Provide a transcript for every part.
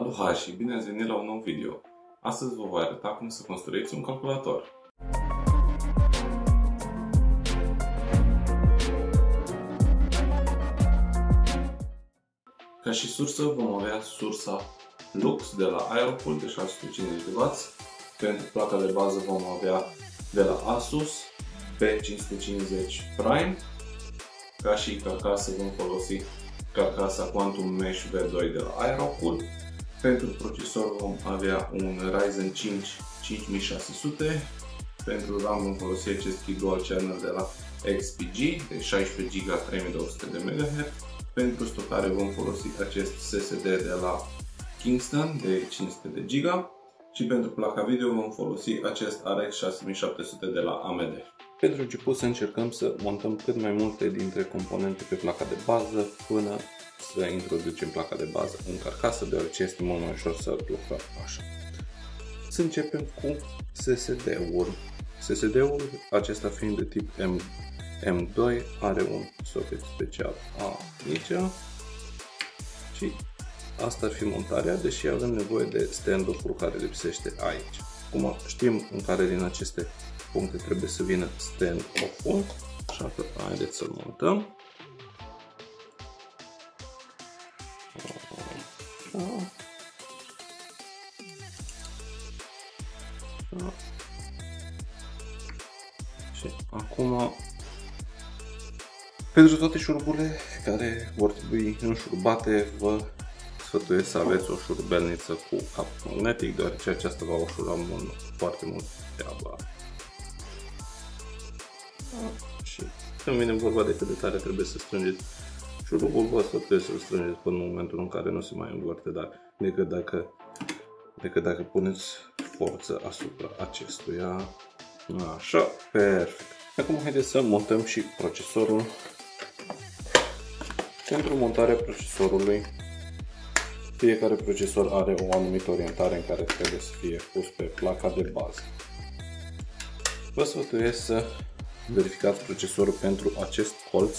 Aloha și bine ați venit la un nou video! Astăzi vă voi arăta cum să construiți un calculator. Ca și sursă vom avea sursa Lux de la Aerocool de 650W. Pentru placa de bază vom avea de la Asus P550 Prime. Ca și carcasă vom folosi carcasa Quantum Mesh V2 de la Aerocool. Pentru procesor vom avea un Ryzen 5 5600. Pentru RAM vom folosi acest kit Dual Channel de la XPG de 16 GB 3200 de MHz. Pentru stocare vom folosi acest SSD de la Kingston de 500 de GB. Și pentru placa video vom folosi acest RX 6700 de la AMD. Pentru început să încercăm să montăm cât mai multe dintre componente pe placa de bază până să introducem placa de bază în carcasă, deoarece este mult mai ușor să lucrăm așa. Să începem cu SSD-ul. SSD-ul acesta fiind de tip M2 are un socket special aici și asta ar fi montarea, deși avem nevoie de stand-off-ul care lipsește aici. Cum știm în care din aceste puncte trebuie să vină stand-off-ul, așa că haideți să-l montăm. Și acum, pentru toate șuruburile care vor trebui înșurubate, vă sfătuiesc să aveți o șurubelniță cu cap magnetic, deoarece aceasta va ușura foarte mult treaba. Și când vine vorba de cât de tare trebuie să strângeți șurubul, vă sfătuiesc să-l strângeți până în momentul în care nu se mai învârte, dar decât dacă puneți forță asupra acestuia. Așa, perfect. Acum haideți să montăm și procesorul. Pentru montarea procesorului, fiecare procesor are o anumită orientare în care trebuie să fie pus pe placa de bază. Vă sfătuiesc să verificați procesorul pentru acest colț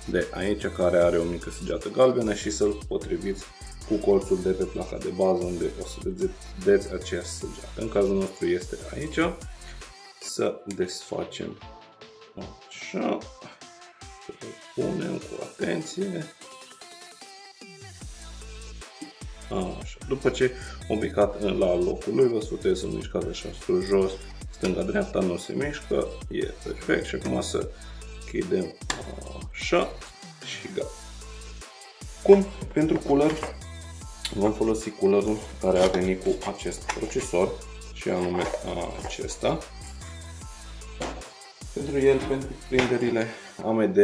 de aici, care are o mică săgeată galbenă, și să-l potriviți cu colțul de pe placa de bază, unde o să vedeți aceeași săgeată. În cazul nostru este aici. Să desfacem așa, să îl punem cu atenție. Așa. După ce o picat la locul lui, vă sfătuiesc să mișcați așa sus, jos, stânga-dreapta, nu se mișcă, e perfect. Și acum să chidem așa și gata. Cum pentru cooler, vom folosi coolerul care a venit cu acest procesor, și anume acesta. Pentru el, pentru prinderile AMD,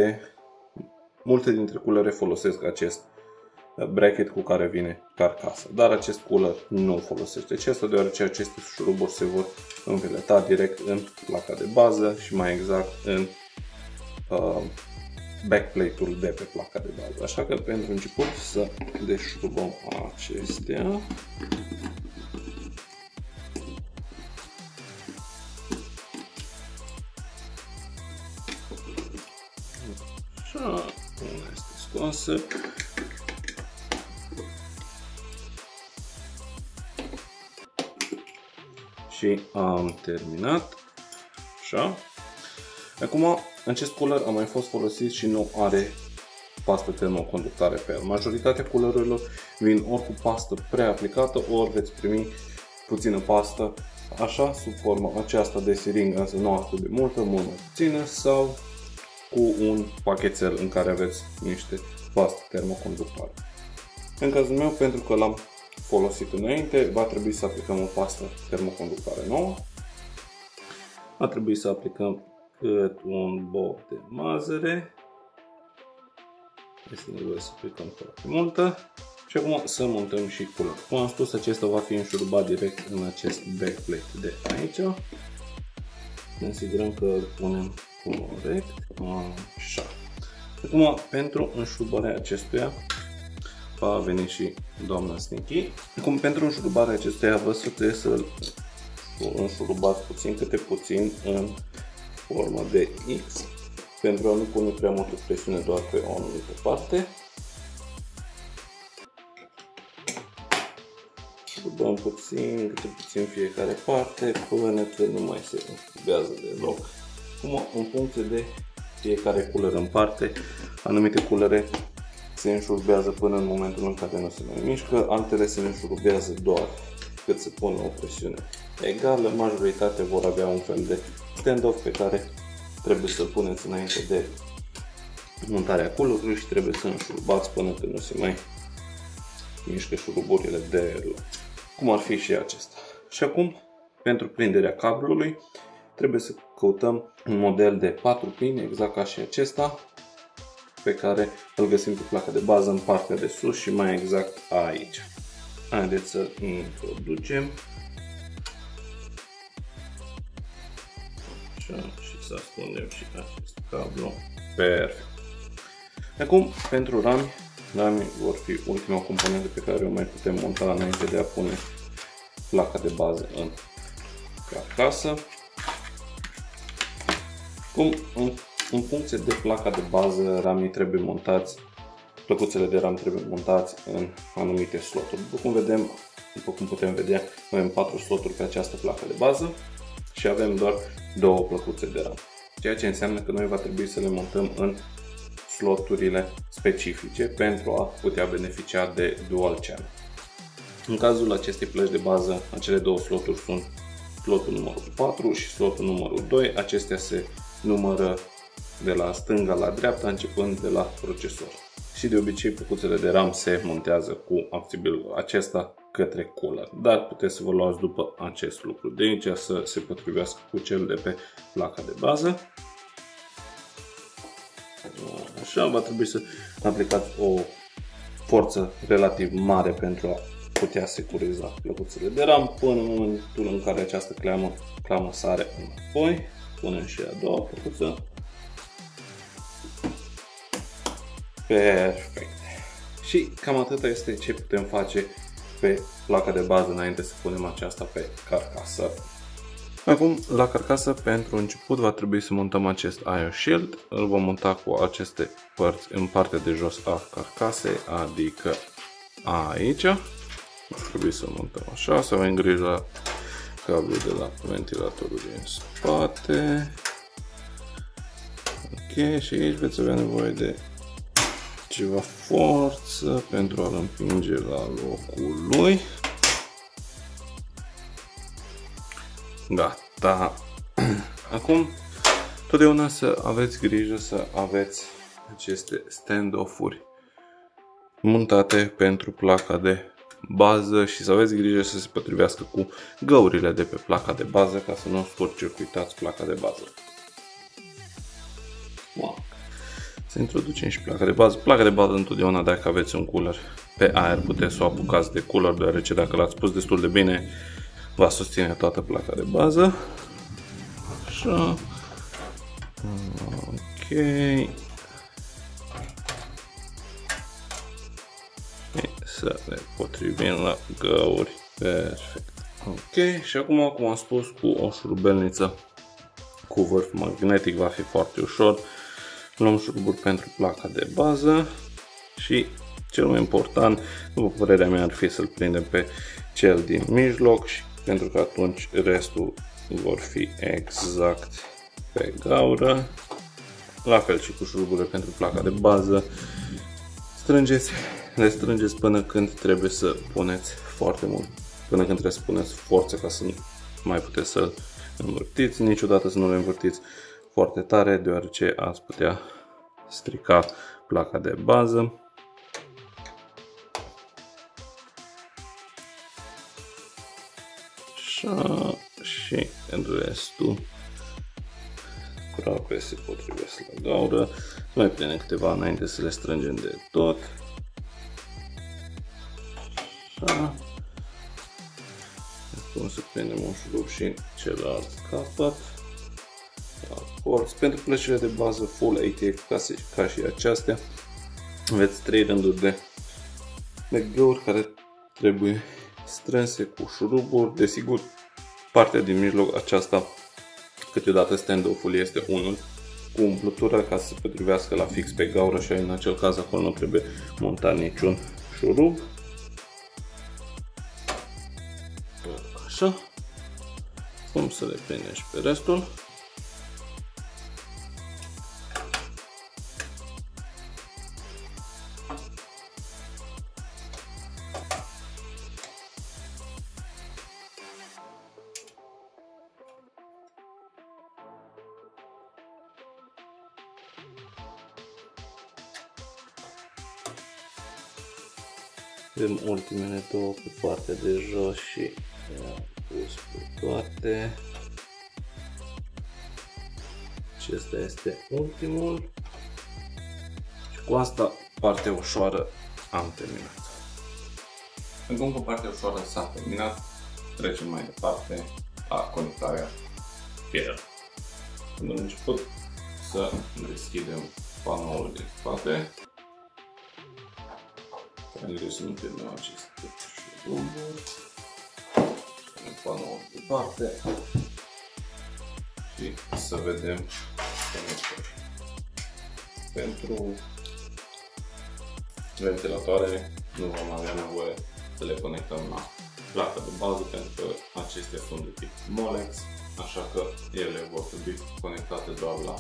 multe dintre coolere folosesc acest bracket cu care vine carcasa, dar acest cooler nu folosește acesta, deoarece aceste șuruburi se vor înveleta direct în placa de bază și mai exact în backplate-ul de pe placa de bază. Așa că pentru început să deșurubăm acestea. Așa, una este scoasă. Și am terminat. Așa. Acum, acest cooler a mai fost folosit și nu are pastă termoconductare pe el. Majoritatea coolerurilor vin ori cu pastă preaplicată, ori veți primi puțină pastă, așa, sub forma aceasta de siringă, însă nu atât de multă, mult mai puțină, sau cu un pachetel în care aveți niște pastă termoconductoare. În cazul meu, pentru că l-am folosit înainte, va trebui să aplicăm o pastă termoconductoare nouă. Va trebui să aplicăm cât un bob de mazăre. Este nevoie să aplicăm foarte multă. Și acum să montăm și coolerul. Cum am spus, acesta va fi înșurubat direct în acest backplate de aici. Ne asigurăm că îl punem corect. Așa. Acum, pentru înșurubarea acestuia, va veni și doamna Sneaky. Acum, pentru înșurubarea acestuia, vă sfătuiesc să-l înșurubați puțin câte puțin în formă de X, pentru a nu pune prea multă presiune doar pe o anumită parte. Șurubăm puțin, câte puțin fiecare parte, până când nu mai se înșurubează deloc. Acum, în funcție de fiecare culer în parte, anumite culere se înșurubează până în momentul în care nu se mai mișcă, altele se înșurubează doar cât se pune o presiune egală. Majoritatea vor avea un fel de stand-off pe care trebuie să-l puneți înainte de montarea culerului și trebuie să înșurubați până când nu se mai mișcă șuruburile de cum ar fi și acesta. Și acum, pentru prinderea cablului, trebuie să căutăm un model de 4 pini, exact ca și acesta, pe care îl găsim pe placa de bază în partea de sus și mai exact aici. Haideți să introducem și să ascundem și acest cablu. Perfect. Acum, pentru rami vor fi ultima componentă pe care o mai putem monta înainte de a pune placa de bază în carcasă. În funcție de placa de bază, ramii trebuie montați, plăcuțele de ram trebuie montați în anumite sloturi. După cum putem vedea, noi avem 4 sloturi pe această placă de bază și avem doar 2 plăcuțe de ram. Ceea ce înseamnă că noi va trebui să le montăm în sloturile specifice pentru a putea beneficia de dual channel. În cazul acestei plăci de bază, acele 2 sloturi sunt slotul numărul 4 și slotul numărul 2. Acestea se numără de la stânga la dreapta, începând de la procesor. Și de obicei plăcuțele de RAM se montează cu acțibilul acesta către cooler, dar puteți să vă luați după acest lucru de aici să se potrivească cu cel de pe placa de bază. Așa, va trebui să aplicați o forță relativ mare pentru a putea securiza plăcuțele de RAM până în momentul în care această clamă sare înapoi. Punem și a doua plăcuță. Perfect. Și cam atâta este ce putem face pe placa de bază înainte să punem aceasta pe carcasă. Acum, la carcasă, pentru început, va trebui să montăm acest IO Shield. Îl vom monta cu aceste părți în partea de jos a carcasei, adică aici. Va trebui să montăm așa, să avem grijă la cablul de la ventilatorul din spate. Ok, și aici veți avea nevoie de ceva forță pentru a-l împinge la locul lui. Gata. Acum, totdeauna să aveți grijă să aveți aceste stand-off-uri montate pentru placa de bază și să aveți grijă să se potrivească cu găurile de pe placa de bază ca să nu scurt-circuitați placa de bază. Wow. Să introducem și placa de bază. Placa de bază întotdeauna, dacă aveți un cooler pe aer, puteți să o apucați de cooler, deoarece dacă l-ați pus destul de bine, va susține toată placa de bază. Așa. Ok. Să le potrivim la găuri. Perfect. Ok. Și acum, cum am spus, cu o șurubelniță cu vârf magnetic va fi foarte ușor. Luăm șuruburi pentru placa de bază și cel mai important, după părerea mea, ar fi să-l prindem pe cel din mijloc, și pentru că atunci restul vor fi exact pe gaură. La fel și cu șuruburile pentru placa de bază. Le strângeți până când trebuie să puneți foarte mult, până când trebuie să puneți forță ca să nu mai puteți să învârtiți. Niciodată să nu le învârtiți foarte tare, deoarece ați putea strica placa de bază. Așa, și restul aproape se potrivesc la gaură. Mai prindem câteva înainte să le strângem de tot. Așa. Acum să prindem un șurub și celălalt capăt. Pentru plăcile de bază Full ATF ca și acestea, aveți 3 rânduri de găuri care trebuie strânse cu șuruburi. Desigur, partea din mijloc, aceasta, câteodată stand-off-ul este unul cu umplutură ca să se potrivească la fix pe gaură și în acel caz acolo nu trebuie montat niciun șurub. Așa. Cum să le prindem și pe restul. Avem ultimele două pe partea de jos și le-am pus pe toate. Acesta este ultimul. Și cu asta partea ușoară am terminat. Acum că partea ușoară s-a terminat, trecem mai departe la conectarea firelor. Când am început să deschidem panoul din spate, trebuie să nu pierdem aceste șuruburi. Punem panoul departe și să vedem conectori. Pentru ventilatoare nu vom avea nevoie să le conectăm la placa de bază, pentru că acestea sunt de tip Molex, așa că ele vor trebui conectate doar la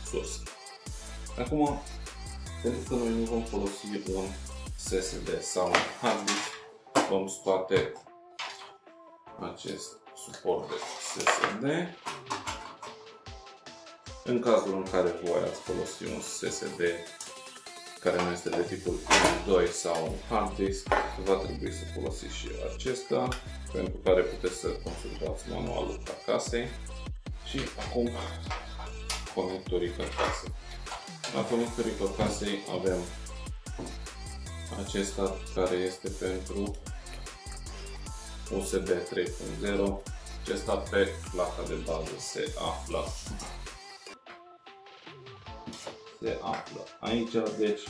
sursă. Acum, pentru că noi nu vom folosi un SSD sau un hard disk, vom scoate acest suport de SSD. În cazul în care voi ați folosi un SSD care nu este de tipul M2 sau un hard disk, va trebui să folosiți și acesta, pentru care puteți să consultați manualul carcasei. Și acum conectorii carcasei. La conectorii carcasei avem acesta care este pentru USB 3.0. Acesta pe placa de bază se află aici, deci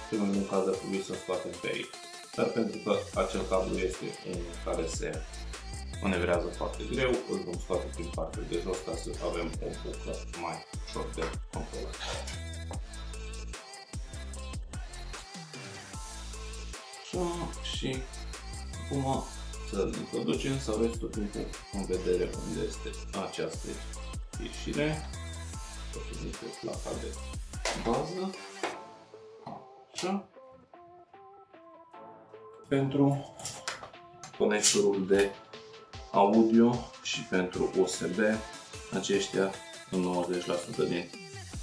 cel mai bun caz ar trebui să scoatem pe aici. Dar pentru că acel cablu este unul care se manevrează foarte greu, îl vom scoate prin partea de jos ca să avem o buclă mai ușor de controlat. Și acum să-l introducem, să aveți tot timpul în vedere unde este această ieșire, pe placa de bază. Așa. Pentru conectorul de audio și pentru USB, aceștia în 90% din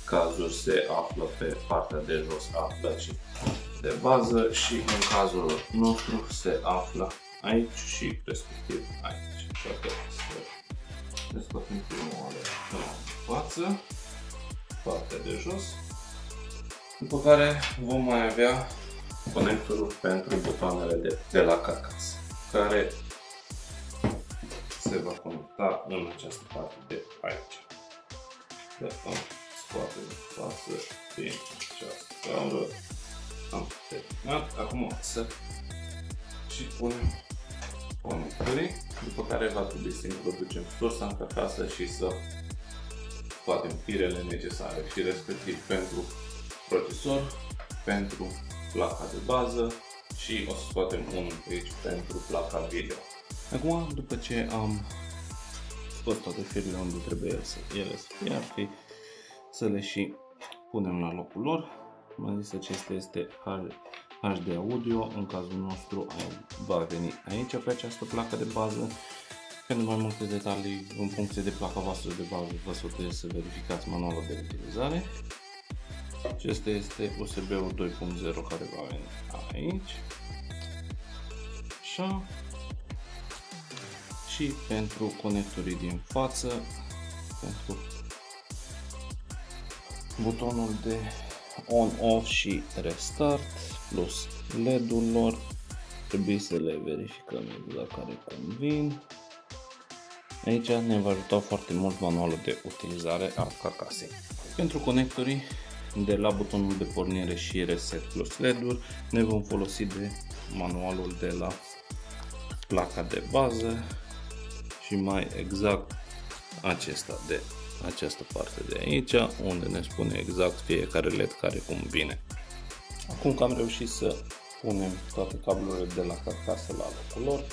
cazuri se află pe partea de jos a plăcii de bază și în cazul nostru se află aici și respectiv aici. Așa că să descoperim prima oară în față, partea de jos, după care vom mai avea conectorul pentru butoanele de la carcasă, care se va conecta în această parte de aici. Dacă scoatem în față din această gaură, am terminat. Acum să și punem conectorii, după care va trebui să introducem sursa în carcasă și să scoatem firele necesare și respectiv pentru procesor, pentru placa de bază și o să scoatem unul aici pentru placa video. Acum, după ce am scos toate firele unde trebuie ele să fie, ar fi să le și punem la locul lor. M-am zis, acesta este HD audio, în cazul nostru va veni aici pe această placă de bază. Pentru mai multe detalii în funcție de placa voastră de bază, vă sfătuiesc să verificați manualul de utilizare. Acesta este USB-ul 2.0 care va veni aici. Așa. Și pentru conectorii din față, pentru butonul de on-off și restart plus LED-ul lor, trebuie să le verificăm exact care convin. Aici ne va ajuta foarte mult manualul de utilizare a carcasei. Pentru conectorii de la butonul de pornire și reset plus LED-uri ne vom folosi de manualul de la placa de bază și mai exact acesta de această parte de aici, unde ne spune exact fiecare LED care cum vine. Acum că am reușit să punem toate cablurile de la carcasă la locul lor,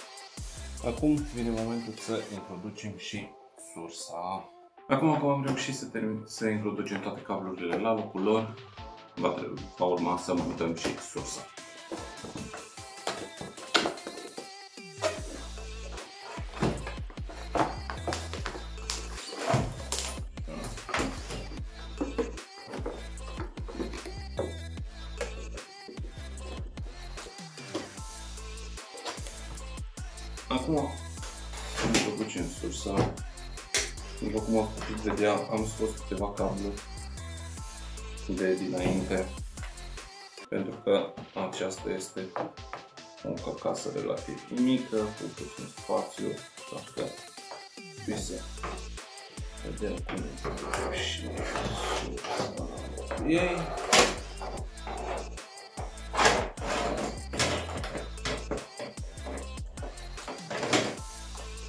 Acum vine momentul să introducem și sursa. Acum că am reușit să introducem toate cablurile la locul lor, va urma să montăm și sursa. Acum introducem sursa. După cum ați putut vedea, am scos câteva cabluri de dinainte, pentru că aceasta este o carcasă relativ mică, cu puțin spațiu, așa că trebuie să vedem cum introducem și ei.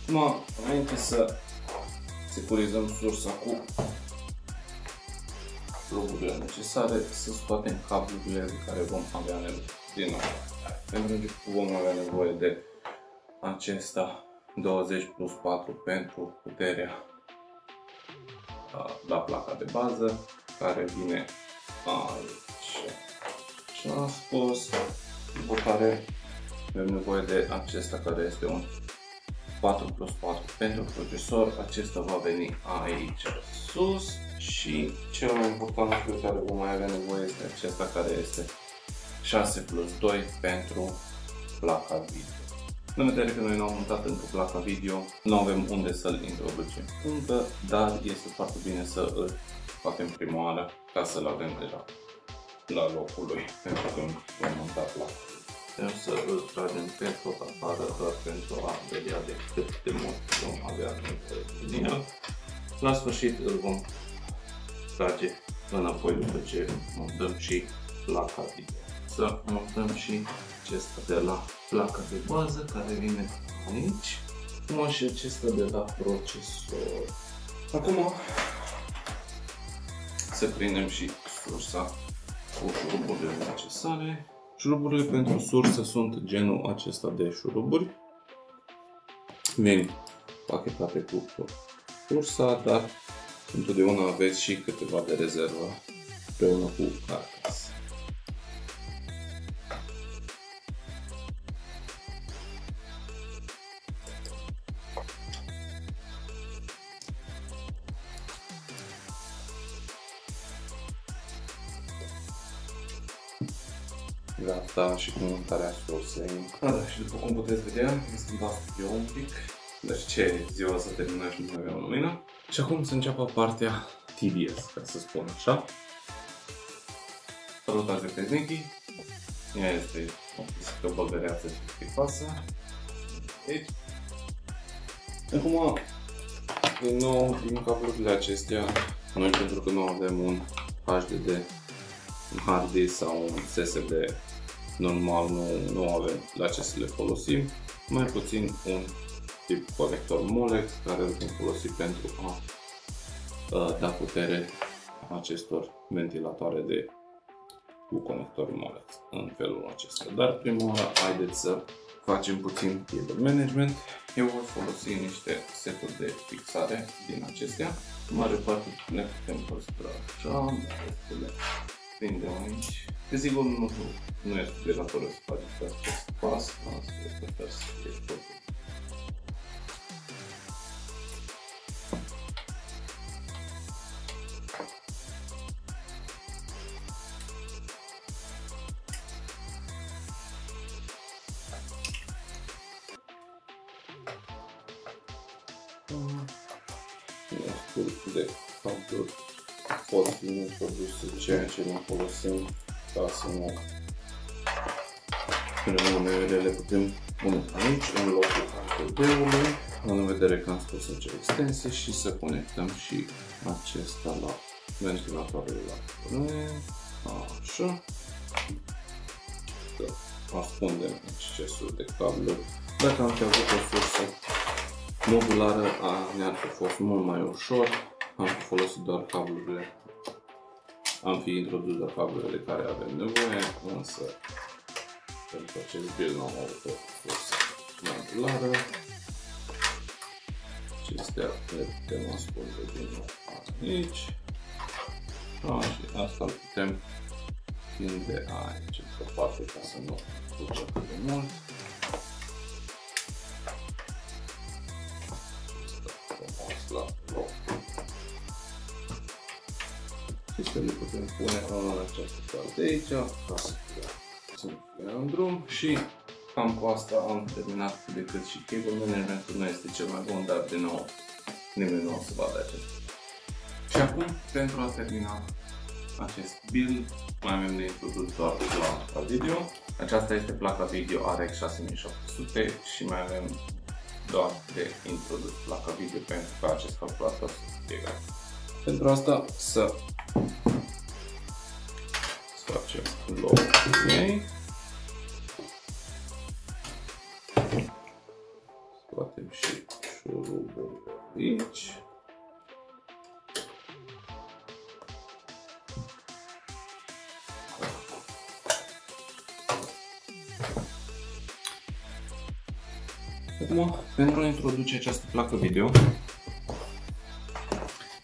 Acum, înainte să securizăm sursa cu plugurile necesare, să scoatem cablurile de care vom avea nevoie. Din nou, pentru început vom avea nevoie de acesta 20+4 pentru puterea la placa de bază, care vine aici. Și am scos, după care avem nevoie de acesta care este un 4+4 pentru procesor. Acesta va veni aici sus și cel mai important lucru pe care vom mai avea nevoie este acesta care este 6+2 pentru placa video. În vedere că noi nu am montat încă placa video, nu avem unde să-l introducem încă, dar este foarte bine să îl facem prima oară ca să-l avem deja la locul lui, pentru că vom monta placa. Putem să îl tragem pe tot afară, doar pentru a vedea de cât de mult vom avea din el. La sfârșit îl vom trage înapoi după ce montăm și placa video. Să montăm și acesta de la placa de bază care vine aici, cum și acesta de la procesor. Acum să prindem și sursa cu șuruburile necesare. Șuruburile pentru sursă sunt genul acesta de șuruburi. Vin pachetate cu sursa, dar întotdeauna aveți și câteva de rezervă împreună cu carcas. Gata și cu montarea sursei. Și după cum puteți vedea, am schimbat studio un pic, deoarece ziua s-a terminat și nu mai aveam lumină. Și acum să înceapă partea tedious, ca să spun așa. Salutare pe Nicky. Ea este o pisică băgăreață și fricoasă. Aici. Acum, din nou, din cablurile acestea, noi pentru că nu avem un HDD, un hard disk sau un SSD normal, nu avem la ce să le folosim, mai puțin un tip conector Molex care îl vom folosi pentru a da putere acestor ventilatoare cu conector Molex în felul acesta. Dar prima oară haideți să facem puțin cable management. Eu voi folosi niște seturi de fixare din acestea. În mare parte le putem păstra așa, le prindem aici. Desigur nu este obligatoriu să faceți acest pas, sper să fie totul. De cabluri pot fi introduse ceea ce nu folosim ca să nu rămâne, le putem pune aici în locul HDD-ului, în vedere că am scos acea extensie, și să conectăm și acesta la ventilatoarele la curent, așa. Ascundem excesul de cabluri. Dacă am fi avut o sursă modulară, ne-ar fi fost mult mai ușor, am fi folosit doar cablurile, am fi introdus doar cablurile de care avem nevoie, însă pentru acest build nu am avut o sursă modulară. astea le putem ascunde din nou aici. Și asta îl putem tinde aici, pe parte, ca să nu ducă atât de mult. La loc. Deci că le putem pune în această parte aici, ca să fie în drum și cam cu asta am terminat decât și cable managementul nu este cel mai bun, dar din nou nimeni nu o să vadă acesta. Și acum, pentru a termina acest build, mai avem de introdus doar placa video. Aceasta este placa video RX 6700 și mai avem doar de introdus placa video pentru ca acest calculator să fie gata. Pentru asta să facem logo ei. Scoatem și șurubul aici. Acum, pentru a introduce această placă video,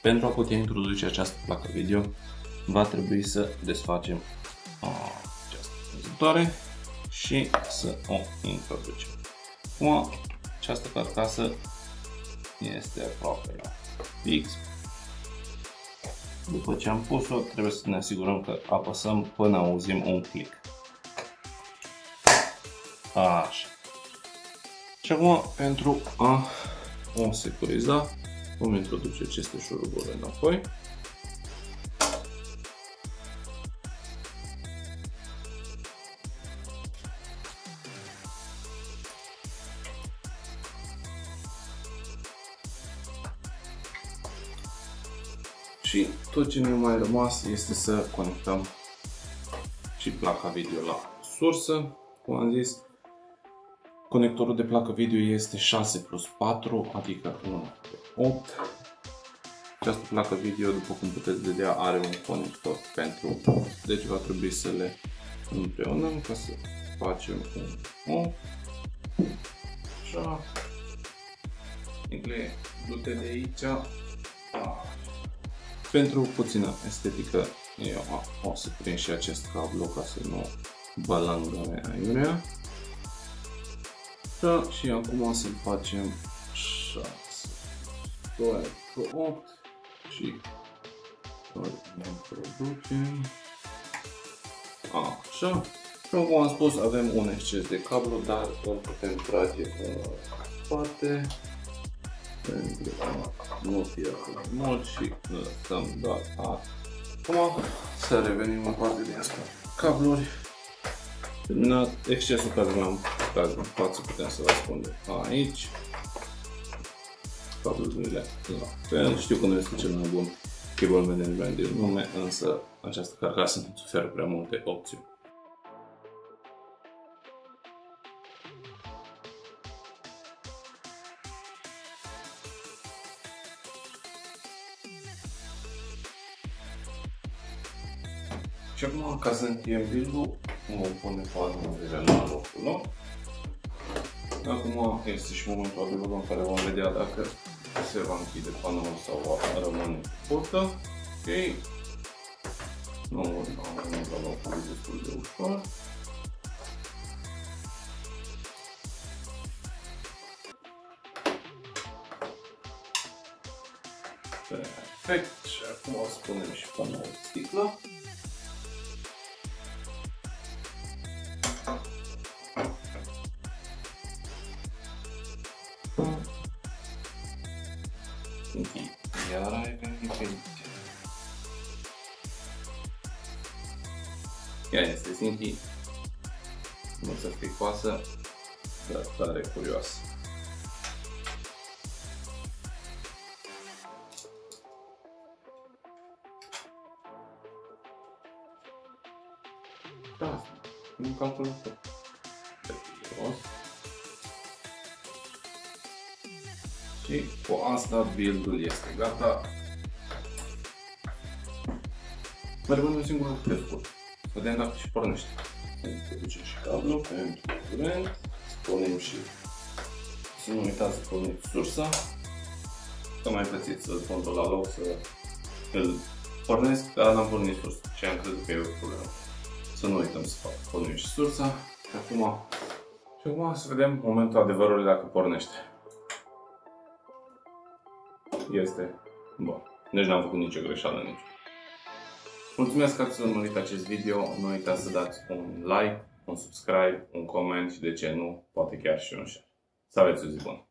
pentru a putea introduce această placă video, va trebui să desfacem această vânzătoare și să o introducem. Acum, această carcasă este aproape la fix. După ce am pus-o, trebuie să ne asigurăm că apăsăm până auzim un click. Așa. Și acum, pentru a o securiza, vom introduce aceste șuruburi înapoi. Și tot ce ne-a mai rămas este să conectăm și placa video la sursă. Cum am zis, conectorul de placă video este 6+4, adică 1/8. Această placă video, după cum puteți vedea, are un conector pentru, deci va trebui să le împreunăm ca să facem un O. Așa. Nicle, du-te de aici. Pentru puțină estetică, eu o să prind și acest cablu ca să nu balangă aiurea. Și acum să-l facem 6, 2, 8 și îl introducem. Așa. Și cum am spus, avem un exces de cablu, dar îl putem trage în spate pentru a nu fie atât de mult și îl lăsăm doar acum. Să revenim în partea din spate. Cabluri. Terminat excesul care l-am în față, putem să-l ascundem aici. Cablurile la fel. Știu că nu este cel mai bun cable management din lume, însă această carcasă nu oferă prea multe opțiuni. Și acum, ca să încheiem build-ul, vom pune padurile la locul lor. Acum este și momentul adevărul în care vom vedea dacă se va închide panoul sau va rămâne portă. Ok. Nu am venit la locul destul de ușor. Perfect. Și acum o să punem și panoul de sticlă. Iar ai venit pe aici. Ea este Sinti. Nu să fie coasă, dar tare curioasă. Da, nu calculator. Și cu asta build-ul este gata. Mai rămâne un singur lucru pe scurt. Vedem dacă și pornește. Introducem și cablu pentru curent. Punem și, să nu uitați să puneți sursa. că mai pățit să pun tot la loc, să îl pornesc, dar n-am pornit sursa și am crezut că e o problemă. Să nu uităm să pornim și sursa. Și acum să vedem momentul adevărului dacă pornește. Este bun. Deci n-am făcut nicio greșeală nici. Mulțumesc că ați urmărit acest video. Nu uitați să dați un like, un subscribe, un coment și de ce nu, poate chiar și un share. Să aveți o zi bună!